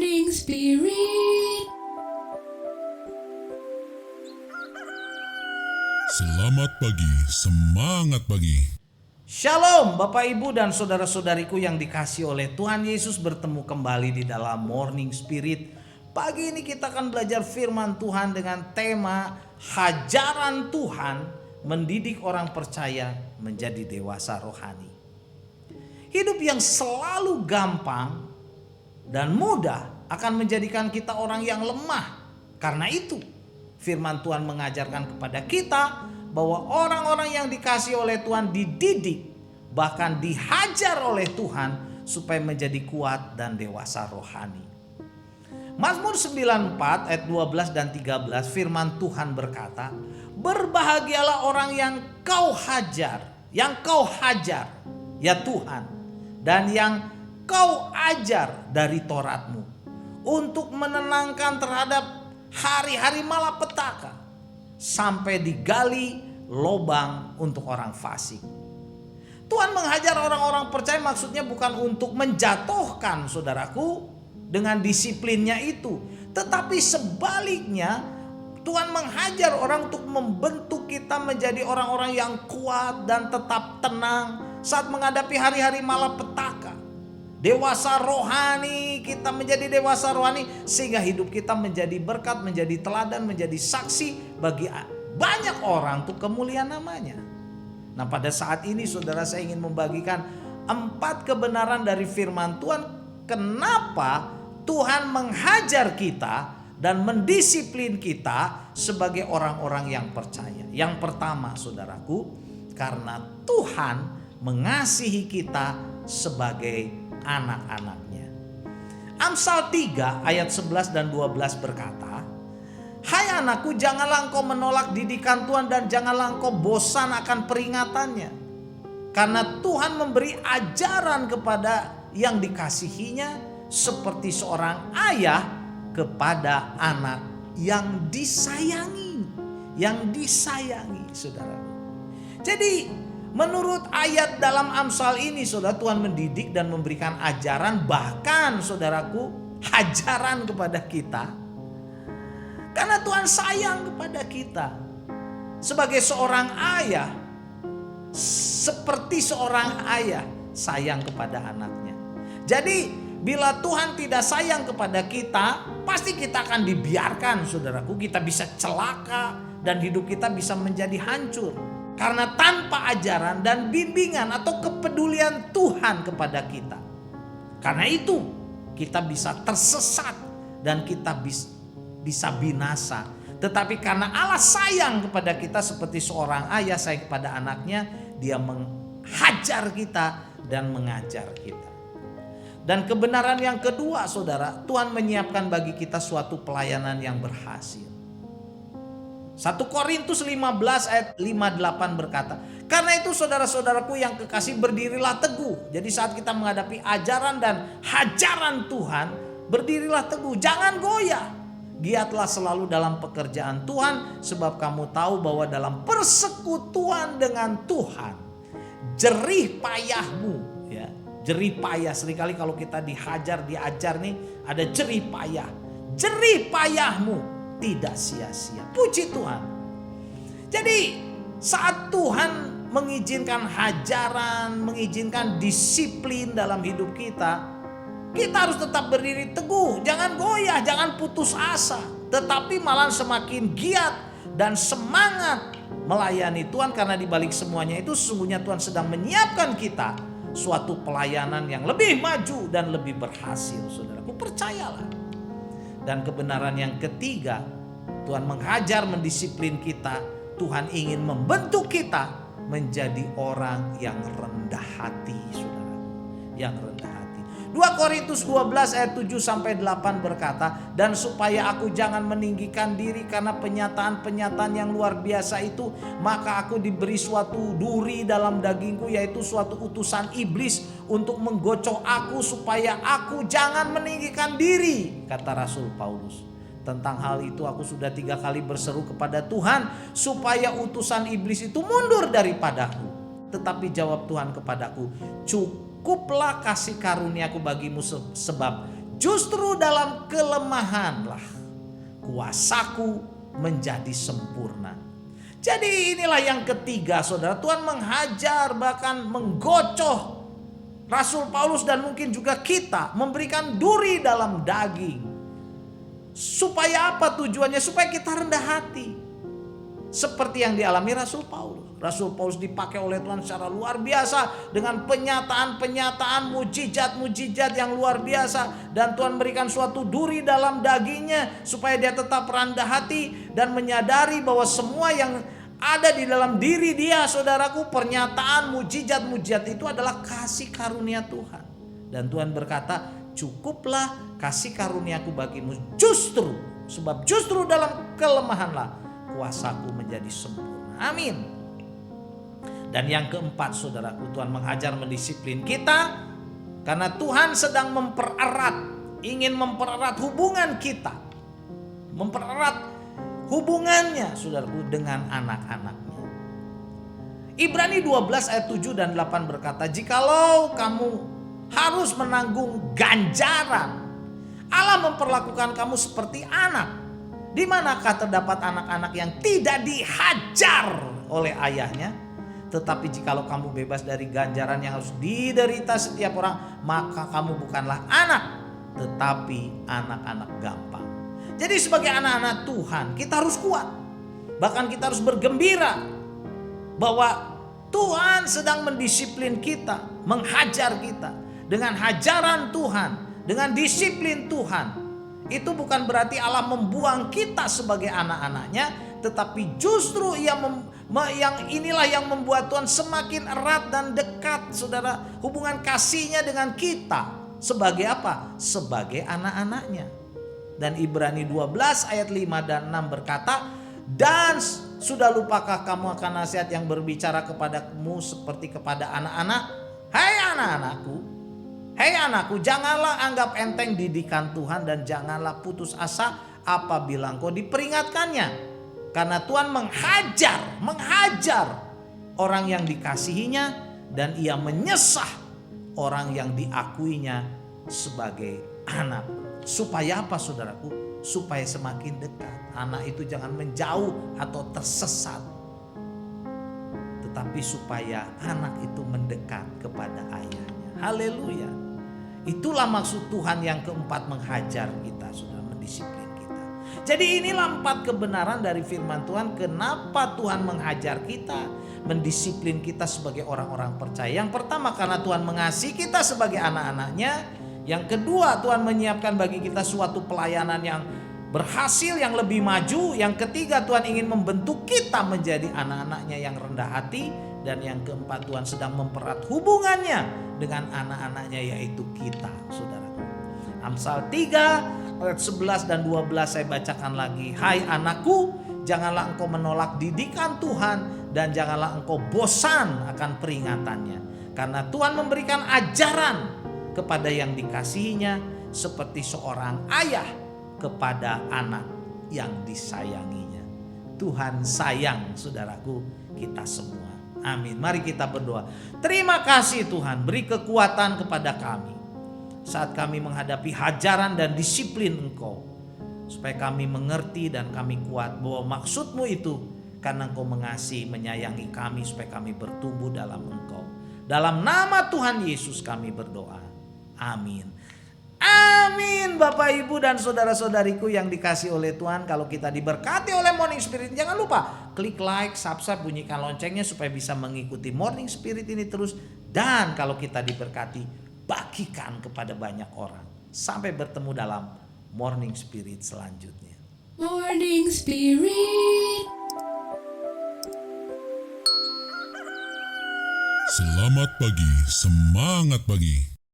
Morning Spirit. Selamat pagi, semangat pagi. Shalom Bapak Ibu dan saudara-saudariku yang dikasihi oleh Tuhan Yesus, bertemu kembali di dalam Morning Spirit. Pagi ini kita akan belajar firman Tuhan dengan tema hajaran Tuhan mendidik orang percaya menjadi dewasa rohani. Hidup yang selalu gampang dan mudah akan menjadikan kita orang yang lemah. Karena itu firman Tuhan mengajarkan kepada kita bahwa orang-orang yang dikasihi oleh Tuhan dididik, bahkan dihajar oleh Tuhan supaya menjadi kuat dan dewasa rohani. Mazmur 94 ayat 12 dan 13 firman Tuhan berkata, berbahagialah orang yang kau hajar ya Tuhan, dan yang kau ajar dari Tauratmu, untuk menenangkan terhadap hari-hari malapetaka, sampai digali lobang untuk orang fasik. Tuhan menghajar orang-orang percaya maksudnya bukan untuk menjatuhkan saudaraku dengan disiplinnya itu, tetapi sebaliknya Tuhan menghajar orang untuk membentuk kita menjadi orang-orang yang kuat dan tetap tenang saat menghadapi hari-hari malapetaka. Dewasa rohani, kita menjadi dewasa rohani sehingga hidup kita menjadi berkat, menjadi teladan, menjadi saksi bagi banyak orang untuk kemuliaan namanya. Nah, pada saat ini saudara, saya ingin membagikan 4 kebenaran dari firman Tuhan. Kenapa Tuhan menghajar kita dan mendisiplin kita sebagai orang-orang yang percaya. Yang pertama saudaraku, karena Tuhan mengasihi kita sebagai anak-anaknya. Amsal 3 ayat 11 dan 12 berkata, hai anakku, janganlah engkau menolak didikan Tuhan dan janganlah engkau bosan akan peringatannya. Karena Tuhan memberi ajaran kepada yang dikasihinya seperti seorang ayah kepada anak yang disayangi. Yang disayangi, saudara. Jadi menurut ayat dalam Amsal ini, saudara, Tuhan mendidik dan memberikan ajaran, bahkan saudaraku, hajaran kepada kita. Karena Tuhan sayang kepada kita. Sebagai seorang ayah, seperti seorang ayah sayang kepada anaknya. Jadi bila Tuhan tidak sayang kepada kita, pasti kita akan dibiarkan, saudaraku. Kita bisa celaka dan hidup kita bisa menjadi hancur. Karena tanpa ajaran dan bimbingan atau kepedulian Tuhan kepada kita. Karena itu kita bisa tersesat dan kita bisa binasa. Tetapi karena Allah sayang kepada kita seperti seorang ayah sayang kepada anaknya, dia menghajar kita dan mengajar kita. Dan kebenaran yang kedua saudara, Tuhan menyiapkan bagi kita suatu pelayanan yang berhasil. 1 Korintus 15 ayat 58 berkata, karena itu saudara-saudaraku yang kekasih, berdirilah teguh. Jadi saat kita menghadapi ajaran dan hajaran Tuhan, berdirilah teguh, jangan goyah. Giatlah selalu dalam pekerjaan Tuhan, sebab kamu tahu bahwa dalam persekutuan dengan Tuhan, jerih payahmu, ya, jerih payah. Seringkali kalau kita diajar nih, ada jerih payah. Jerih payahmu tidak sia-sia. Puji Tuhan. Jadi saat Tuhan mengizinkan hajaran, mengizinkan disiplin dalam hidup kita, kita harus tetap berdiri teguh, jangan goyah, jangan putus asa, tetapi malah semakin giat dan semangat melayani Tuhan. Karena di balik semuanya itu sesungguhnya Tuhan sedang menyiapkan kita suatu pelayanan yang lebih maju dan lebih berhasil, saudaraku, percayalah. Dan kebenaran yang ketiga, Tuhan menghajar, mendisiplin kita. Tuhan ingin membentuk kita menjadi orang yang rendah hati, saudara. Yang rendah hati. 2 Korintus 12 ayat 7 sampai 8 berkata, dan supaya aku jangan meninggikan diri karena penyataan-penyataan yang luar biasa itu, maka aku diberi suatu duri dalam dagingku, yaitu suatu utusan iblis untuk menggocok aku supaya aku jangan meninggikan diri, kata Rasul Paulus. Tentang hal itu aku sudah 3 kali berseru kepada Tuhan supaya utusan iblis itu mundur daripadaku. Tetapi jawab Tuhan kepadaku, cukuplah kasih karuniaku bagimu, sebab Justru dalam kelemahanlah kuasaku menjadi sempurna. Jadi inilah yang ketiga, saudara. Tuhan menghajar, bahkan menggocoh Rasul Paulus dan mungkin juga kita, memberikan duri dalam daging. Supaya apa tujuannya? Supaya kita rendah hati. Seperti yang dialami Rasul Paulus. Rasul Paulus dipakai oleh Tuhan secara luar biasa dengan penyataan-penyataan mujizat-mujizat yang luar biasa, dan Tuhan berikan suatu duri dalam dagingnya supaya dia tetap rendah hati dan menyadari bahwa semua yang ada di dalam diri dia, saudaraku, pernyataan mujizat-mujizat itu adalah kasih karunia Tuhan. Dan Tuhan berkata, cukuplah kasih karuniaku bagimu, sebab justru dalam kelemahanlah kuasaku menjadi sempurna. Amin. Dan yang keempat, saudaraku, Tuhan mengajar mendisiplin kita karena Tuhan sedang ingin mempererat hubungan kita, mempererat hubungannya, saudaraku, dengan anak-anaknya. Ibrani 12 ayat 7 dan 8 berkata, jikalau kamu harus menanggung ganjaran, Allah memperlakukan kamu seperti anak. Di manakah terdapat anak-anak yang tidak dihajar oleh ayahnya? Tetapi jikalau kamu bebas dari ganjaran yang harus diderita setiap orang, maka kamu bukanlah anak, tetapi anak-anak gampang. Jadi sebagai anak-anak Tuhan, kita harus kuat. Bahkan kita harus bergembira bahwa Tuhan sedang mendisiplin kita, menghajar kita dengan hajaran Tuhan, dengan disiplin Tuhan. Itu bukan berarti Allah membuang kita sebagai anak-anaknya, tetapi justru yang inilah yang membuat Tuhan semakin erat dan dekat, saudara, hubungan kasihnya dengan kita. Sebagai apa? Sebagai anak-anaknya. Dan Ibrani 12 ayat 5 dan 6 berkata, dan sudah lupakah kamu akan nasihat yang berbicara kepadamu seperti kepada anak-anak? Hei anakku, janganlah anggap enteng didikan Tuhan dan janganlah putus asa apabila engkau diperingatkannya. Karena Tuhan menghajar orang yang dikasihinya, dan ia menyesah orang yang diakuinya sebagai anak. Supaya apa, saudaraku? Supaya semakin dekat. Anak itu jangan menjauh atau tersesat, tetapi supaya anak itu mendekat kepada ayahnya. Haleluya. Itulah maksud Tuhan yang keempat, menghajar kita, saudara, mendisiplin kita. Jadi inilah 4 kebenaran dari firman Tuhan. Kenapa Tuhan menghajar kita, mendisiplin kita sebagai orang-orang percaya. Yang pertama, karena Tuhan mengasihi kita sebagai anak-anaknya. Yang kedua, Tuhan menyiapkan bagi kita suatu pelayanan yang berhasil, yang lebih maju. Yang ketiga, Tuhan ingin membentuk kita menjadi anak-anaknya yang rendah hati. Dan yang keempat, Tuhan sedang mempererat hubungannya dengan anak-anaknya, yaitu kita, saudara. Amsal 3 ayat 11 dan 12 saya bacakan lagi. Hai anakku, janganlah engkau menolak didikan Tuhan, dan janganlah engkau bosan akan peringatannya. Karena Tuhan memberikan ajaran kepada yang dikasihinya, seperti seorang ayah kepada anak yang disayanginya. Tuhan sayang, saudaraku, kita semua. Amin. Mari kita berdoa. Terima kasih Tuhan, beri kekuatan kepada kami saat kami menghadapi hajaran dan disiplin Engkau, supaya kami mengerti dan kami kuat bahwa maksud-Mu itu karena Engkau mengasihi, menyayangi kami, supaya kami bertumbuh dalam Engkau. Dalam nama Tuhan Yesus kami berdoa. Amin. Amin. Bapak, Ibu, dan saudara-saudariku yang dikasih oleh Tuhan, kalau kita diberkati oleh Morning Spirit, jangan lupa klik like, subscribe, bunyikan loncengnya supaya bisa mengikuti Morning Spirit ini terus. Dan kalau kita diberkati, bagikan kepada banyak orang. Sampai bertemu dalam Morning Spirit selanjutnya. Morning Spirit. Selamat pagi, semangat pagi.